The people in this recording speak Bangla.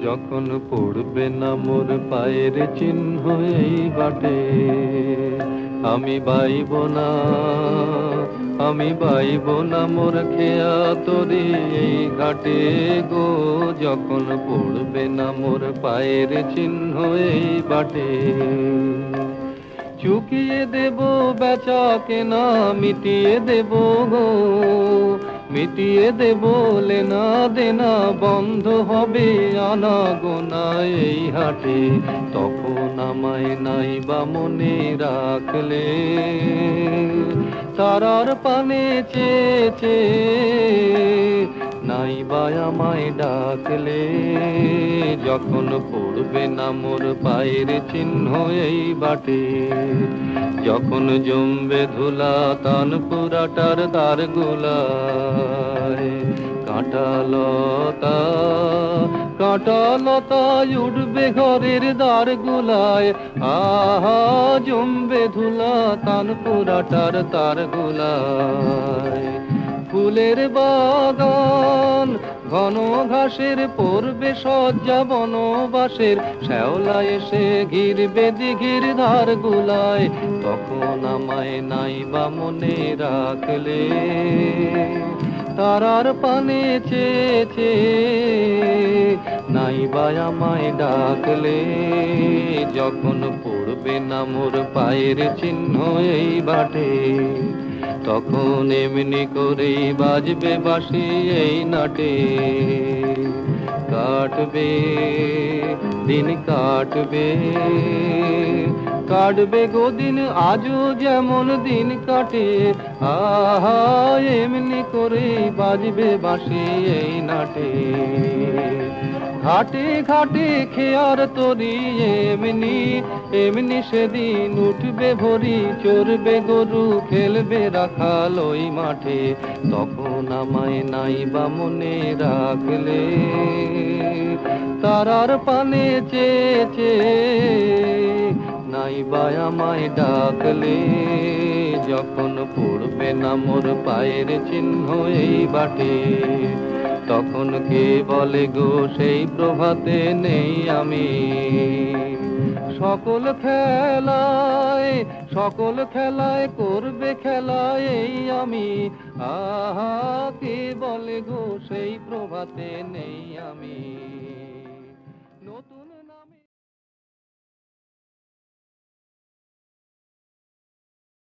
যখন পড়বে না মোর পায়ের চিহ্ন এই বাটে, আমি বাইব না, আমি বাইব না মোর খেয়া তরি এই ঘাটে গো। যখন পড়বে না মোর পায়ের চিহ্ন এই বাটে, চুকিয়ে দেব বেচা কেনা, মিটিয়ে দেব গো, মিটিয়ে দেব লেনা দেনা, বন্ধ হবে আনা গোনা এই হাটে। তখন আমায় নাই বা মনে রাখলে, তারার পানে চেয়ে নাই বা আমায় ডাকলে। যখন পড়বে না মোর পায়ের চিহ্ন এই বাটে, যখন জমবে ধুলা তান পুরাটার দ্বার গুলায়, কাঁটালতা কাঁটালতায় উঠবে ঘরের দ্বার গুলায়। আহা জমবে ধুলা তান পুরাটার তার গুলায়। ফুলের বাগান ঘন ঘাসের পড়বে সজ্জা বনবাসের, শ্যাওলা এসে ঘিরবে দিঘির ধার গুলায়। তখন আমায় নাই বা মনে রাখলে, তারার পানে চেয়ে নাই বা আমায় ডাকলে। যখন পড়বে না মোর পায়ের চিহ্ন এই বাটে, তখন এমনি করেই বাজবে বাঁশি এই নাটে। কাটবে দিন কাটবে, কাটবে গো দিন আজও যেমন দিন কাটে। আহা এমনি করেই বাজবে বাঁশি এই নাটে। ঘাটে ঘাটে খেয়ার তরি এমনি এমনি সেদিন উঠবে ভরি, চড়বে গরু খেলবে রাখাল ওই মাঠে। তখন আমায় নাই বা মনে রাখলে, তারার পানে চেয়ে নাই বা আমায় ডাকলে। যখন পড়বে না মোর পায়ের চিহ্ন এই বাটে, তখন কে বলে গো সেই প্রভাতে নেই আমি। সকল খেলায় সকল খেলায় করবে খেলায় এই আমি। আহা কে বলে গো সেই প্রভাতে নেই আমি। নতুন